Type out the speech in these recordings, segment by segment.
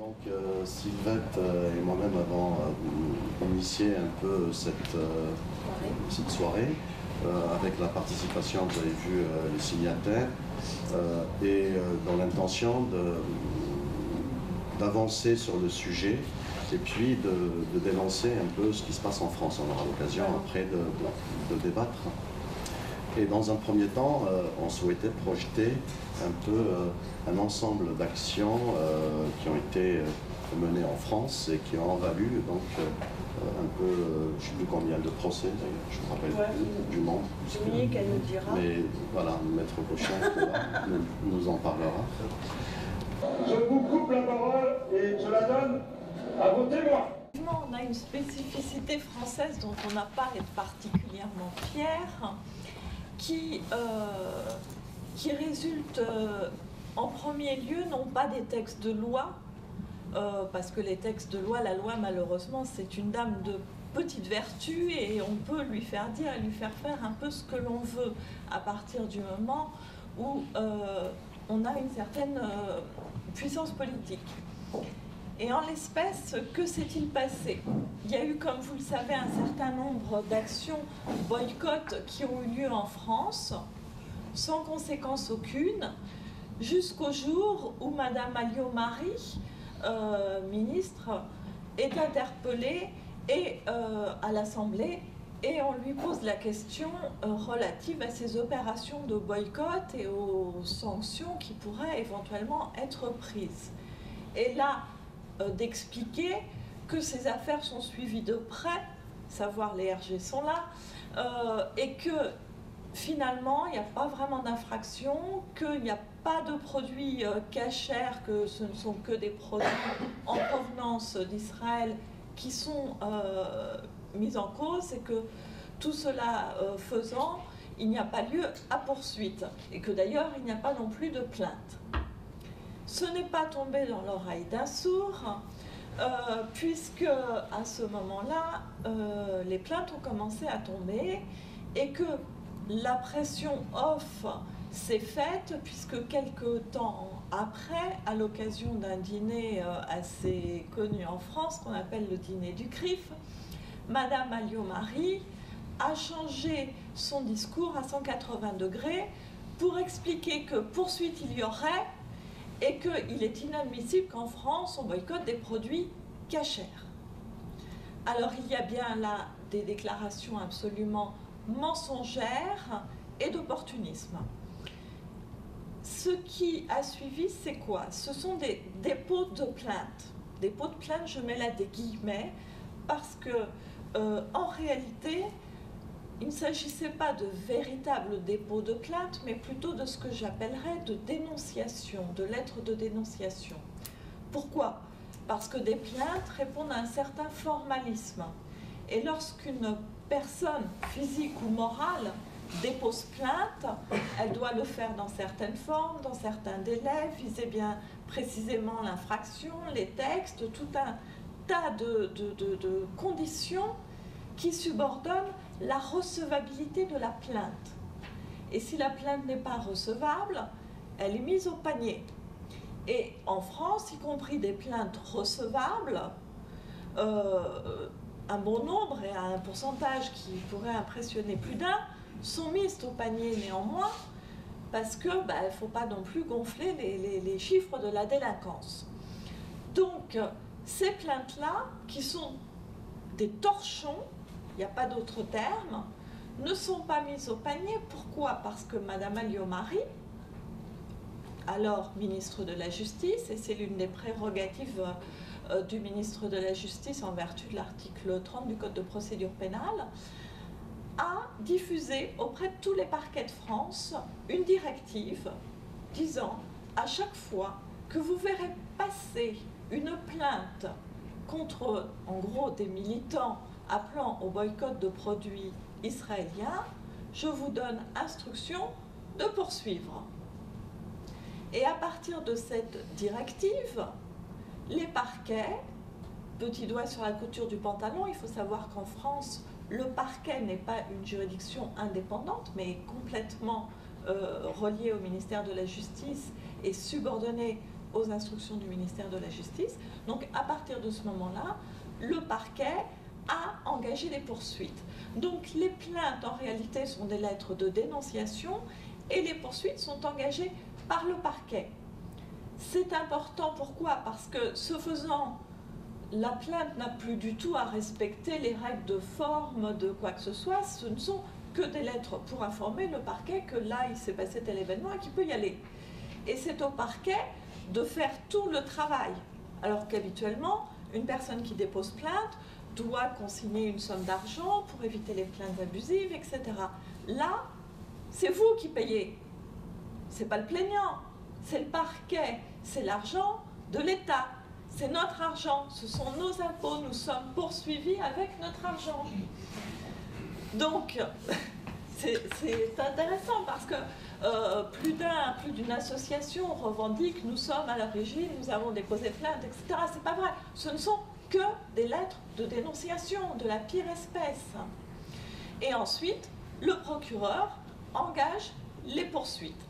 Donc Sylvette et moi-même avons initié un peu cette soirée avec la participation, vous avez vu, les signataires, et dans l'intention d'avancer sur le sujet et puis de dénoncer un peu ce qui se passe en France. On aura l'occasion après de débattre. Et dans un premier temps, on souhaitait projeter un peu un ensemble d'actions qui ont été menées en France et qui ont valu donc un peu, je ne sais plus combien de procès d'ailleurs, je me rappelle plus du nom. Oui, qu'elle nous dira. Mais voilà, Maître Cochin nous en parlera. Je vous coupe la parole et je la donne à vos témoins. On a une spécificité française dont on n'a pas à être particulièrement fier, qui résulte en premier lieu non pas des textes de loi, parce que les textes de loi, la loi malheureusement c'est une dame de petite vertu et on peut lui faire dire et lui faire faire un peu ce que l'on veut à partir du moment où on a une certaine puissance politique. Et en l'espèce, que s'est-il passé? Il y a eu, comme vous le savez, un certain nombre d'actions boycott qui ont eu lieu en France, sans conséquence aucune, jusqu'au jour où Madame Alliot-Marie, ministre, est interpellée à l'Assemblée et on lui pose la question relative à ces opérations de boycott et aux sanctions qui pourraient éventuellement être prises. Et là, d'expliquer que ces affaires sont suivies de près, savoir les RG sont là, et que finalement il n'y a pas vraiment d'infraction, qu'il n'y a pas de produits cachers, que ce ne sont que des produits en provenance d'Israël qui sont mis en cause, et que tout cela faisant, il n'y a pas lieu à poursuite, et que d'ailleurs il n'y a pas non plus de plainte. Ce n'est pas tombé dans l'oreille d'un sourd, puisque à ce moment-là, les plaintes ont commencé à tomber et que la pression off s'est faite, puisque quelque temps après, à l'occasion d'un dîner assez connu en France, qu'on appelle le dîner du CRIF, Madame Alliot-Marie a changé son discours à 180 degrés pour expliquer que poursuite il y aurait, et qu'il est inadmissible qu'en France, on boycotte des produits cachers. Alors, il y a bien là des déclarations absolument mensongères et d'opportunisme. Ce qui a suivi, c'est quoi? Ce sont des dépôts de plainte. Dépôts de plainte, je mets là des guillemets, parce que, en réalité, il ne s'agissait pas de véritables dépôts de plainte, mais plutôt de ce que j'appellerais de dénonciation, de lettres de dénonciation. Pourquoi? Parce que des plaintes répondent à un certain formalisme. Et lorsqu'une personne physique ou morale dépose plainte, elle doit le faire dans certaines formes, dans certains délais, viser bien précisément l'infraction, les textes, tout un tas de conditions qui subordonnent la recevabilité de la plainte. Et si la plainte n'est pas recevable, elle est mise au panier. Et en France, y compris des plaintes recevables, un bon nombre et à un pourcentage qui pourrait impressionner plus d'un, sont mises au panier néanmoins, parce que il ne faut pas non plus gonfler les chiffres de la délinquance. Donc, ces plaintes-là, qui sont des torchons, il n'y a pas d'autre terme, ne sont pas mises au panier. Pourquoi? Parce que Madame Alliot-Marie, alors ministre de la Justice, et c'est l'une des prérogatives du ministre de la Justice en vertu de l'article 30 du Code de procédure pénale, a diffusé auprès de tous les parquets de France une directive disant à chaque fois que vous verrez passer une plainte contre, en gros, des militants appelant au boycott de produits israéliens, je vous donne instruction de poursuivre. Et à partir de cette directive, les parquets, petit doigt sur la couture du pantalon, il faut savoir qu'en France, le parquet n'est pas une juridiction indépendante, mais est complètement relié au ministère de la Justice et subordonné aux instructions du ministère de la Justice. Donc à partir de ce moment-là, le parquet a engagé les poursuites. Donc les plaintes en réalité sont des lettres de dénonciation et les poursuites sont engagées par le parquet. C'est important, pourquoi? Parce que ce faisant, la plainte n'a plus du tout à respecter les règles de forme de quoi que ce soit, ce ne sont que des lettres pour informer le parquet que là il s'est passé tel événement et qu'il peut y aller. Et c'est au parquet de faire tout le travail, alors qu'habituellement, une personne qui dépose plainte doit consigner une somme d'argent pour éviter les plaintes abusives, etc. Là, c'est vous qui payez, c'est pas le plaignant, c'est le parquet, c'est l'argent de l'État, c'est notre argent, ce sont nos impôts, nous sommes poursuivis avec notre argent. Donc, c'est intéressant parce que plus d'une association revendique, nous sommes à l'origine, nous avons déposé plainte, etc. C'est pas vrai, ce ne sont que des lettres de dénonciation de la pire espèce. Et ensuite, le procureur engage les poursuites.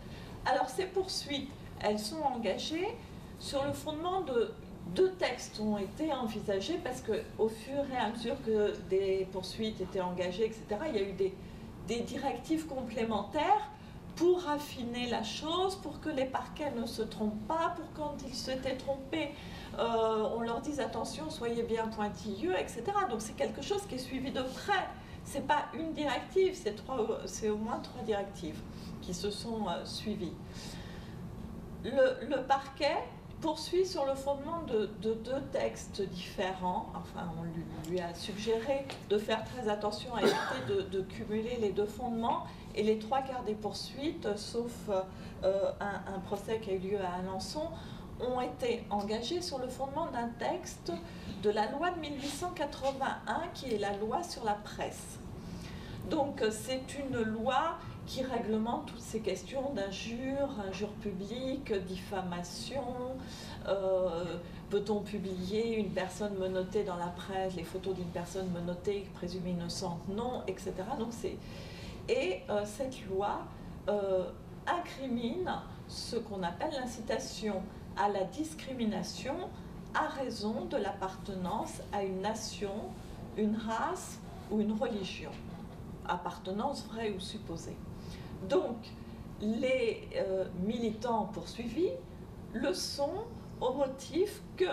Alors ces poursuites, elles sont engagées sur le fondement de deux textes ont été envisagés parce qu'au fur et à mesure que des poursuites étaient engagées, etc., il y a eu des directives complémentaires pour affiner la chose, pour que les parquets ne se trompent pas, pour quand ils s'étaient trompés, on leur dise attention, soyez bien pointilleux, etc. Donc c'est quelque chose qui est suivi de près. Ce n'est pas une directive, c'est au moins 3 directives qui se sont suivies. Le parquet poursuit sur le fondement de 2 textes différents. Enfin, on lui a suggéré de faire très attention à éviter de cumuler les 2 fondements. Et les 3/4 des poursuites, sauf un procès qui a eu lieu à Alençon, ont été engagés sur le fondement d'un texte de la loi de 1881, qui est la loi sur la presse. Donc, c'est une loi qui réglemente toutes ces questions d'injure publique, diffamation, peut-on publier une personne menottée dans la presse, les photos d'une personne menottée, présumée innocente, non, etc. Donc cette loi incrimine ce qu'on appelle l'incitation à la discrimination à raison de l'appartenance à une nation, une race ou une religion. Appartenance vraie ou supposée. Donc, les militants poursuivis le sont au motif que,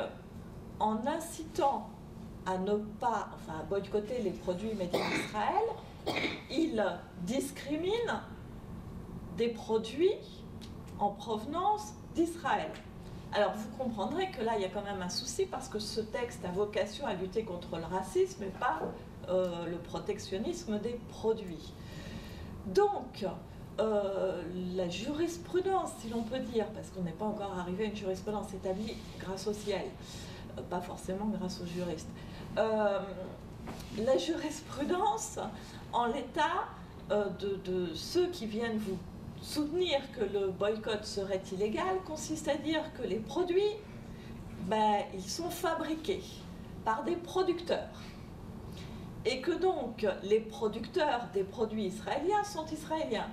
en incitant à ne pas, enfin, à boycotter les produits made in Israël, ils discriminent des produits en provenance d'Israël. Alors, vous comprendrez que là, il y a quand même un souci parce que ce texte a vocation à lutter contre le racisme et pas le protectionnisme des produits. Donc, la jurisprudence, si l'on peut dire, parce qu'on n'est pas encore arrivé à une jurisprudence établie grâce au ciel, pas forcément grâce aux juristes. La jurisprudence, en l'état de ceux qui viennent vous soutenir que le boycott serait illégal, consiste à dire que les produits, ils sont fabriqués par des producteurs. Et que donc les producteurs des produits israéliens sont israéliens.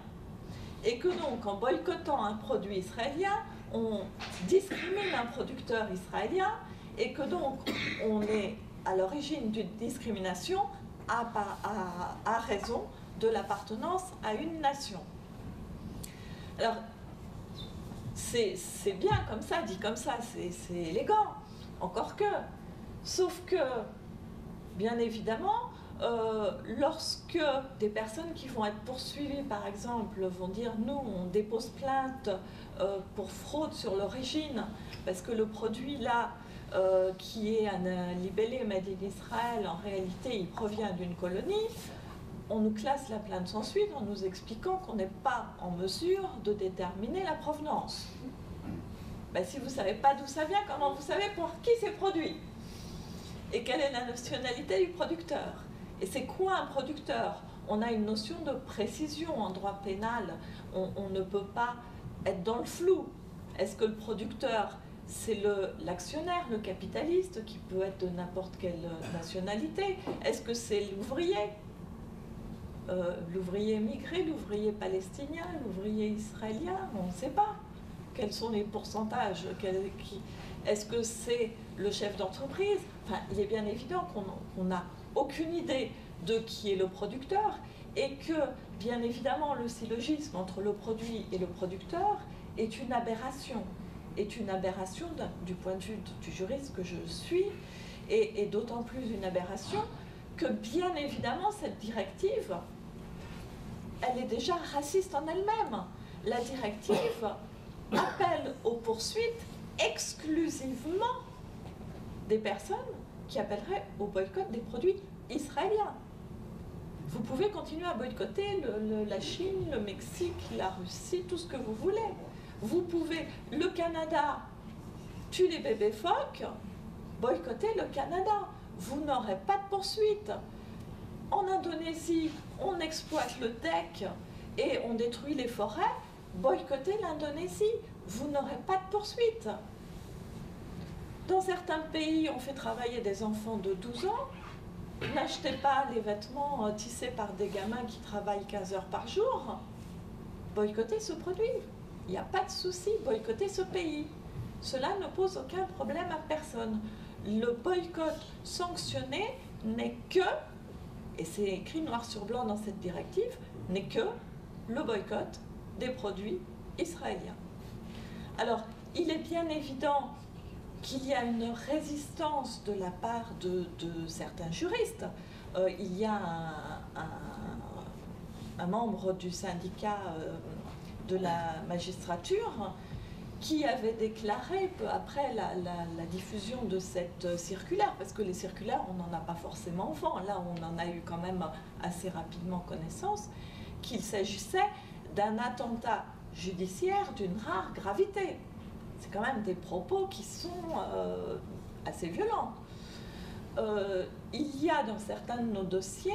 Et que donc en boycottant un produit israélien, on discrimine un producteur israélien et que donc on est à l'origine d'une discrimination à raison de l'appartenance à une nation. Alors, c'est bien comme ça, dit comme ça, c'est élégant, encore que. Sauf que, bien évidemment, lorsque des personnes qui vont être poursuivies, par exemple, vont dire « nous, on dépose plainte pour fraude sur l'origine, parce que le produit là, qui est un libellé Made in Israël, en réalité, il provient d'une colonie », on nous classe la plainte sans suite en nous expliquant qu'on n'est pas en mesure de déterminer la provenance. Si vous ne savez pas d'où ça vient, comment vous savez pour qui c'est produit? Et quelle est la nationalité du producteur? Et c'est quoi un producteur? On a une notion de précision en droit pénal. On ne peut pas être dans le flou. Est-ce que le producteur, c'est l'actionnaire, le capitaliste, qui peut être de n'importe quelle nationalité? Est-ce que c'est l'ouvrier? L'ouvrier migré, l'ouvrier palestinien, l'ouvrier israélien? On ne sait pas. quels sont les pourcentages? Est-ce que c'est le chef d'entreprise? Enfin, il est bien évident qu'on n'a aucune idée de qui est le producteur et que, bien évidemment, le syllogisme entre le produit et le producteur est une aberration. Du point de vue du juriste que je suis, et d'autant plus une aberration que, bien évidemment, cette directive, elle est déjà raciste en elle-même. La directive appelle aux poursuites exclusivement des personnes qui appelleraient au boycott des produits israéliens. Vous pouvez continuer à boycotter la Chine, le Mexique, la Russie, tout ce que vous voulez. Vous pouvez, le Canada tue les bébés phoques, boycotter le Canada. Vous n'aurez pas de poursuite. En Indonésie, on exploite le teck et on détruit les forêts, boycotter l'Indonésie. Vous n'aurez pas de poursuite. Dans certains pays, on fait travailler des enfants de 12 ans. N'achetez pas les vêtements tissés par des gamins qui travaillent 15 heures par jour. Boycottez ce produit. Il n'y a pas de souci, boycottez ce pays. Cela ne pose aucun problème à personne. Le boycott sanctionné n'est que, et c'est écrit noir sur blanc dans cette directive, n'est que le boycott des produits israéliens. Alors, il est bien évident qu'il y a une résistance de la part de certains juristes. Il y a un membre du syndicat de la magistrature qui avait déclaré peu après la diffusion de cette circulaire, parce que les circulaires, on n'en a pas forcément vent, là on en a eu quand même assez rapidement connaissance, qu'il s'agissait d'un attentat judiciaire d'une rare gravité. C'est quand même des propos qui sont assez violents. Il y a dans certains de nos dossiers,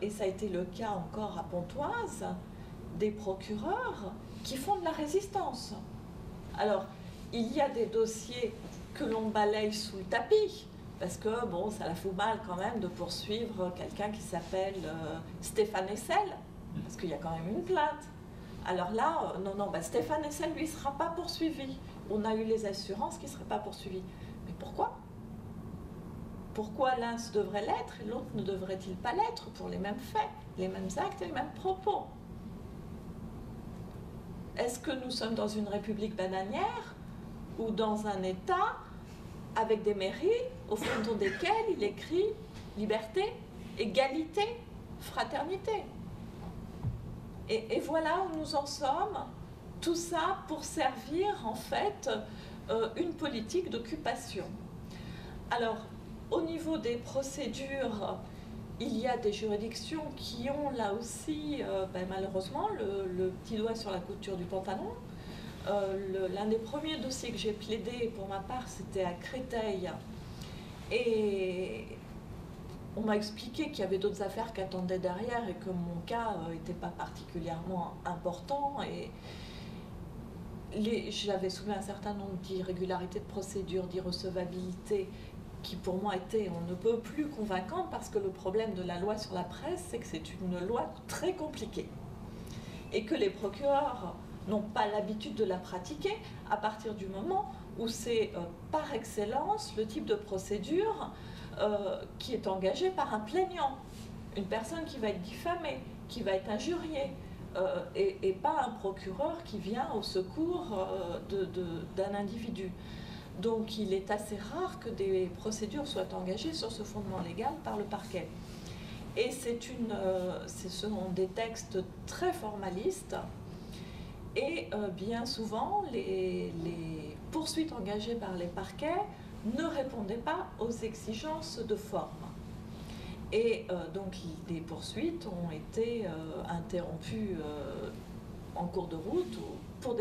et ça a été le cas encore à Pontoise, des procureurs qui font de la résistance. Alors, il y a des dossiers que l'on balaye sous le tapis, parce que, bon, ça la fout mal quand même de poursuivre quelqu'un qui s'appelle Stéphane Hessel, parce qu'il y a quand même une plainte. Alors là, non, Stéphane Hessel, lui, ne sera pas poursuivi. On a eu les assurances qu'il ne serait pas poursuivi. Mais pourquoi? Pourquoi l'un devrait l'être et l'autre ne devrait-il pas l'être pour les mêmes faits, les mêmes actes et les mêmes propos? Est-ce que nous sommes dans une république bananière ou dans un État avec des mairies au fond desquelles il écrit liberté, égalité, fraternité? Et voilà où nous en sommes, tout ça pour servir en fait une politique d'occupation. Alors, au niveau des procédures, il y a des juridictions qui ont là aussi, malheureusement, le petit doigt sur la couture du pantalon. L'un des premiers dossiers que j'ai plaidé pour ma part, c'était à Créteil. Et on m'a expliqué qu'il y avait d'autres affaires qui attendaient derrière et que mon cas n'était pas particulièrement important. Et j'avais soulevé un certain nombre d'irrégularités de procédure, d'irrecevabilité, qui pour moi étaient on ne peut plus convaincantes, parce que le problème de la loi sur la presse, c'est que c'est une loi très compliquée. Et que les procureurs n'ont pas l'habitude de la pratiquer à partir du moment où c'est par excellence le type de procédure qui est engagé par un plaignant, une personne qui va être diffamée, qui va être injuriée, et pas un procureur qui vient au secours d'un individu. Donc il est assez rare que des procédures soient engagées sur ce fondement légal par le parquet. Et ce sont des textes très formalistes, et bien souvent les poursuites engagées par les parquets ne répondaient pas aux exigences de forme. Et donc les poursuites ont été interrompues en cours de route pour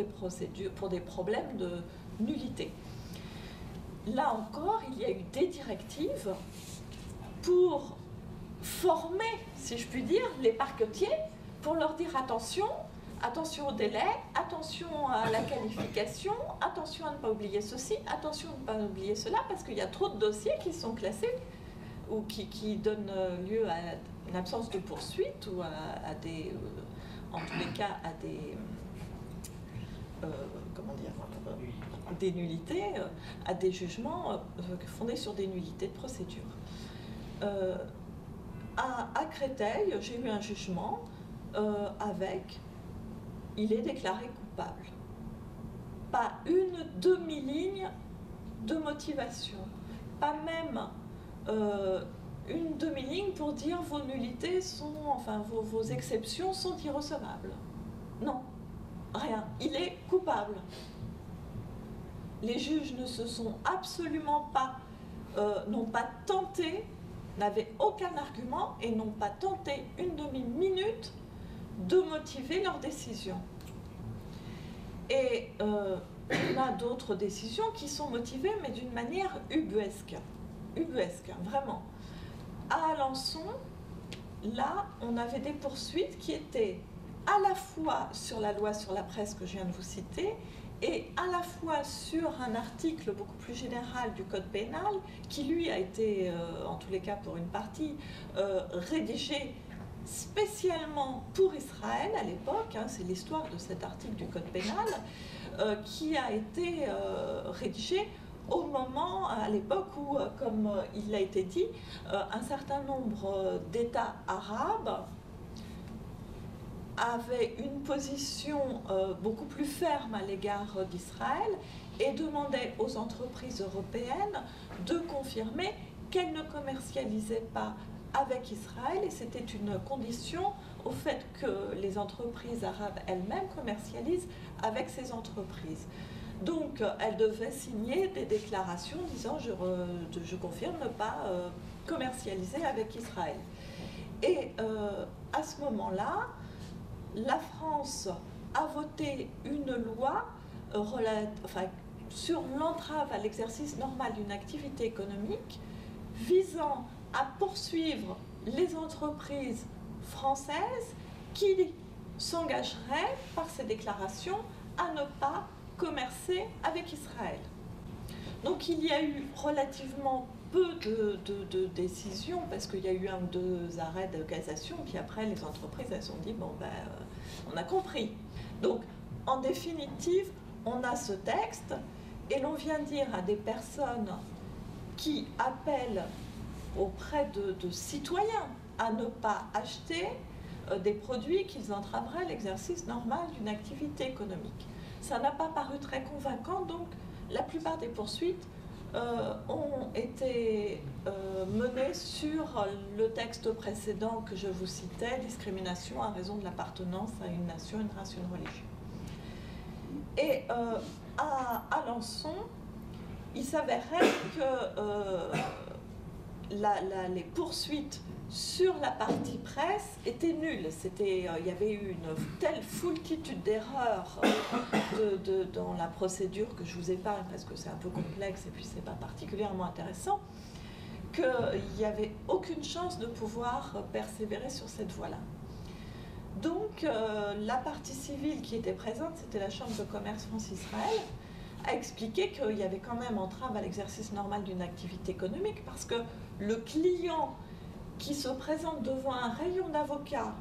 des problèmes de nullité. Là encore, il y a eu des directives pour former, si je puis dire, les parquetiers, pour leur dire attention au délai, attention à la qualification, attention à ne pas oublier ceci, attention à ne pas oublier cela, parce qu'il y a trop de dossiers qui sont classés ou qui donnent lieu à une absence de poursuite ou à des, en tous les cas, à des des nullités, à des jugements fondés sur des nullités de procédure. À Créteil, j'ai eu un jugement avec « il est déclaré coupable ». Pas une demi-ligne de motivation, pas même une demi-ligne pour dire vos nullités sont, enfin vos exceptions sont irrecevables. Non, rien, il est coupable. Les juges ne se sont absolument pas, n'ont pas tenté, n'avaient aucun argument et n'ont pas tenté une demi-minute de motiver leur décision. Et on a d'autres décisions qui sont motivées, mais d'une manière ubuesque. Ubuesque, vraiment. À Alençon, là, on avait des poursuites qui étaient à la fois sur la loi sur la presse que je viens de vous citer, et à la fois sur un article beaucoup plus général du Code pénal, qui lui a été, en tous les cas pour une partie, rédigé spécialement pour Israël à l'époque, hein, c'est l'histoire de cet article du Code pénal, qui a été rédigé au moment, à l'époque où, comme il a été dit, un certain nombre d'États arabes avaient une position beaucoup plus ferme à l'égard d'Israël et demandaient aux entreprises européennes de confirmer qu'elles ne commercialisaient pas avec Israël, et c'était une condition au fait que les entreprises arabes elles-mêmes commercialisent avec ces entreprises. Donc, elles devaient signer des déclarations disant je confirme ne pas commercialiser avec Israël. Et à ce moment-là, la France a voté une loi sur l'entrave à l'exercice normal d'une activité économique visant à poursuivre les entreprises françaises qui s'engageraient par ces déclarations à ne pas commercer avec Israël. Donc il y a eu relativement peu de décisions, parce qu'il y a eu 1 ou 2 arrêts de cassation, puis après les entreprises elles se sont dit bon ben on a compris. Donc en définitive on a ce texte et l'on vient dire à des personnes qui appellent auprès de citoyens à ne pas acheter des produits qu'ils entraveraient l'exercice normal d'une activité économique. Ça n'a pas paru très convaincant, donc la plupart des poursuites ont été menées sur le texte précédent que je vous citais, discrimination à raison de l'appartenance à une nation, une race, une religion. Et à Alençon, il s'avérait que les poursuites sur la partie presse étaient nulles. Il y avait eu une telle foultitude d'erreurs dans la procédure que je vous épargne parce que c'est un peu complexe et puis c'est pas particulièrement intéressant, qu'il n'y avait aucune chance de pouvoir persévérer sur cette voie-là. Donc la partie civile qui était présente, c'était la Chambre de commerce France-Israël, a expliqué qu'il y avait quand même entrave à l'exercice normal d'une activité économique parce que le client qui se présente devant un rayon d'avocats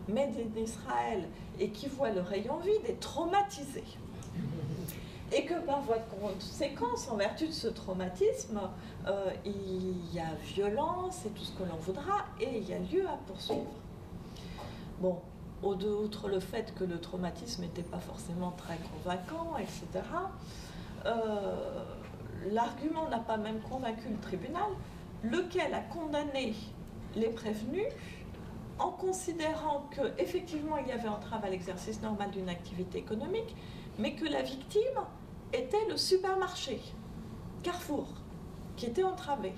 made in Israël et qui voit le rayon vide est traumatisé. Et que par voie de conséquence, en vertu de ce traumatisme, il y a violence et tout ce que l'on voudra et il y a lieu à poursuivre. Bon, outre le fait que le traumatisme n'était pas forcément très convaincant, etc., l'argument n'a pas même convaincu le tribunal, lequel a condamné les prévenus en considérant qu'effectivement il y avait entrave à l'exercice normal d'une activité économique, mais que la victime était le supermarché, Carrefour, qui était entravé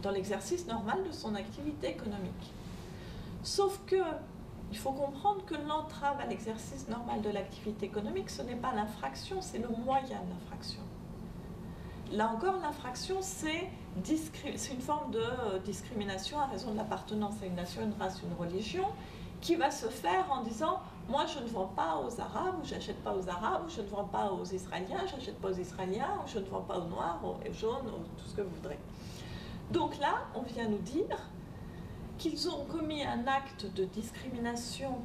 dans l'exercice normal de son activité économique. Sauf que il faut comprendre que l'entrave à l'exercice normal de l'activité économique, ce n'est pas l'infraction, c'est le moyen de l'infraction. Là encore, l'infraction, c'est une forme de discrimination à raison de l'appartenance à une nation, une race, une religion, qui va se faire en disant « moi, je ne vends pas aux Arabes, ou j'achète pas aux Arabes, ou je ne vends pas aux Israéliens, j'achète pas aux Israéliens, ou je ne vends pas aux Noirs, aux jaunes, ou tout ce que vous voudrez. » Donc là, on vient nous dire qu'ils ont commis un acte de discrimination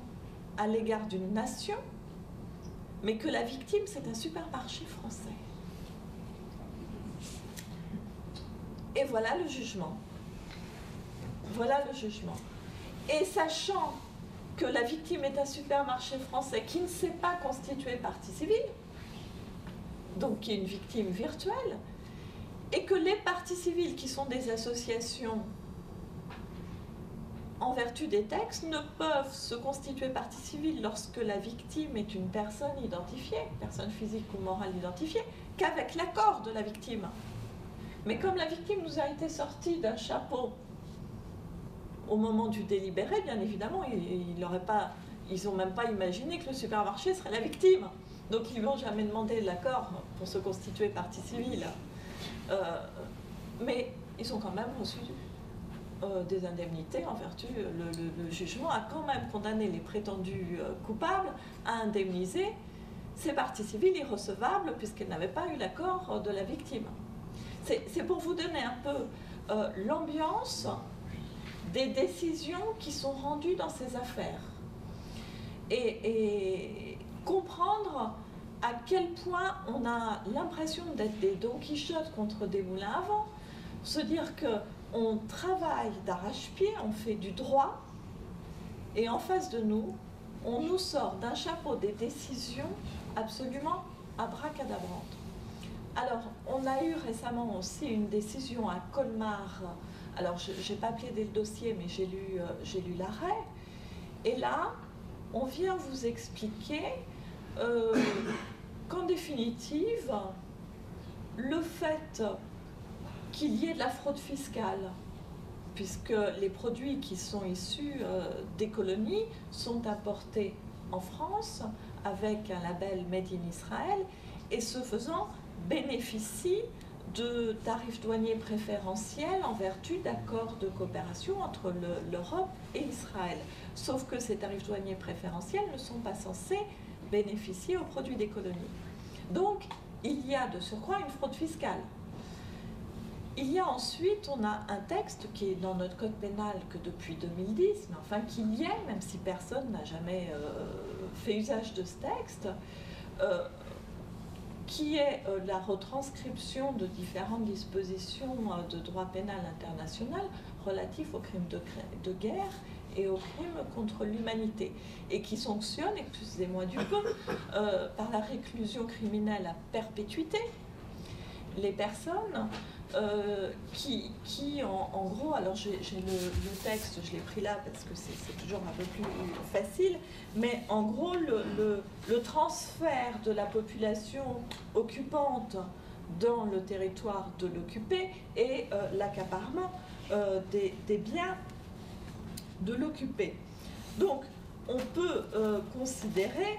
à l'égard d'une nation mais que la victime, c'est un supermarché français. Et voilà le jugement. Voilà le jugement. Et sachant que la victime est un supermarché français qui ne s'est pas constitué partie civile, donc qui est une victime virtuelle, et que les parties civiles qui sont des associations en vertu des textes ne peuvent se constituer partie civile lorsque la victime est une personne identifiée, personne physique ou morale identifiée, qu'avec l'accord de la victime. Mais comme la victime nous a été sortie d'un chapeau au moment du délibéré, bien évidemment, ils n'ont même pas imaginé que le supermarché serait la victime. Donc ils ne vont jamais demander l'accord pour se constituer partie civile. Mais ils ont quand même reçu des indemnités en vertu, le jugement a quand même condamné les prétendus coupables à indemniser ces parties civiles irrecevables puisqu'elles n'avaient pas eu l'accord de la victime. C'est pour vous donner un peu l'ambiance des décisions qui sont rendues dans ces affaires et comprendre à quel point on a l'impression d'être des Don Quichotte contre des moulins à vent, se dire qu'on travaille d'arrache-pied, on fait du droit, et en face de nous, on nous sort d'un chapeau des décisions absolument abracadabrantes. Alors, on a eu récemment aussi une décision à Colmar. Alors, je n'ai pas plaidé le dossier, mais j'ai lu l'arrêt. Et là, on vient vous expliquer qu'en définitive, le fait qu'il y ait de la fraude fiscale, puisque les produits qui sont issus des colonies sont importés en France avec un label Made in Israël, et ce faisant, bénéficient de tarifs douaniers préférentiels en vertu d'accords de coopération entre l'Europe et Israël. Sauf que ces tarifs douaniers préférentiels ne sont pas censés bénéficier aux produits des colonies. Donc, il y a de surcroît une fraude fiscale. Il y a ensuite, on a un texte qui est dans notre code pénal que depuis 2010, mais enfin qu'il y est, même si personne n'a jamais fait usage de ce texte, qui est la retranscription de différentes dispositions de droit pénal international relatifs aux crimes de guerre et aux crimes contre l'humanité, et qui sanctionne, excusez-moi du peu, par la réclusion criminelle à perpétuité, les personnes qui en gros, alors j'ai le texte, je l'ai pris là parce que c'est toujours un peu plus facile, mais en gros le transfert de la population occupante dans le territoire de l'occupé et l'accaparement des biens de l'occupé. Donc on peut considérer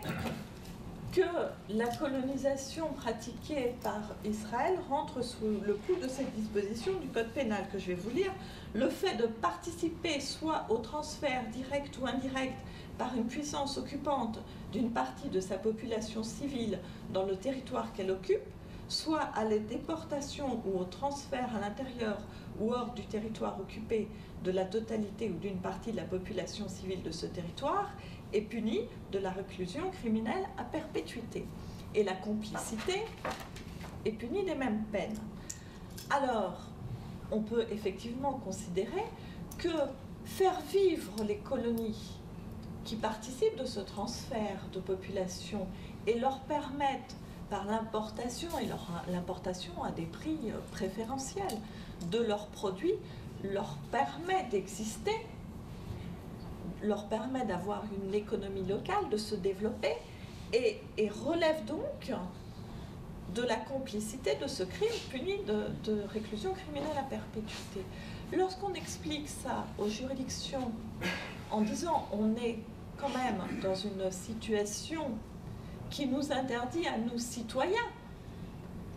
que la colonisation pratiquée par Israël rentre sous le coup de cette disposition du code pénal que je vais vous lire. Le fait de participer soit au transfert direct ou indirect par une puissance occupante d'une partie de sa population civile dans le territoire qu'elle occupe, soit à la déportation ou au transfert à l'intérieur ou hors du territoire occupé de la totalité ou d'une partie de la population civile de ce territoire, est puni de la réclusion criminelle à perpétuité. Et la complicité est punie des mêmes peines. Alors, on peut effectivement considérer que faire vivre les colonies qui participent de ce transfert de population et leur permettre par l'importation, et l'importation à des prix préférentiels de leurs produits, leur permet d'exister, leur permet d'avoir une économie locale, de se développer, et relève donc de la complicité de ce crime puni de réclusion criminelle à perpétuité. Lorsqu'on explique ça aux juridictions en disant on est quand même dans une situation qui nous interdit à nous citoyens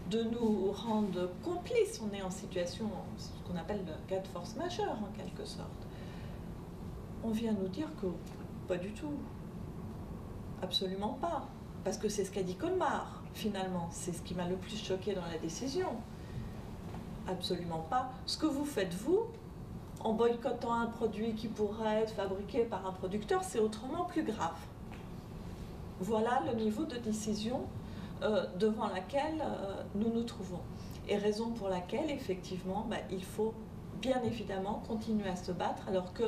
de nous rendre complices, on est en situation, ce qu'on appelle le cas de force majeure en quelque sorte, on vient nous dire que pas du tout, absolument pas, parce que c'est ce qu'a dit Colmar, finalement, c'est ce qui m'a le plus choqué dans la décision. Absolument pas. Ce que vous faites, vous, en boycottant un produit qui pourrait être fabriqué par un producteur, c'est autrement plus grave. voilà le niveau de décision devant laquelle nous nous trouvons. Et raison pour laquelle, effectivement, il faut bien évidemment continuer à se battre, alors que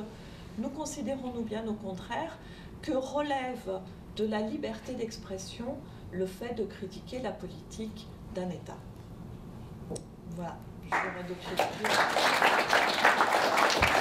nous considérons, nous bien au contraire, que relève de la liberté d'expression le fait de critiquer la politique d'un État. Voilà, je n'aurai d'autres choses à dire.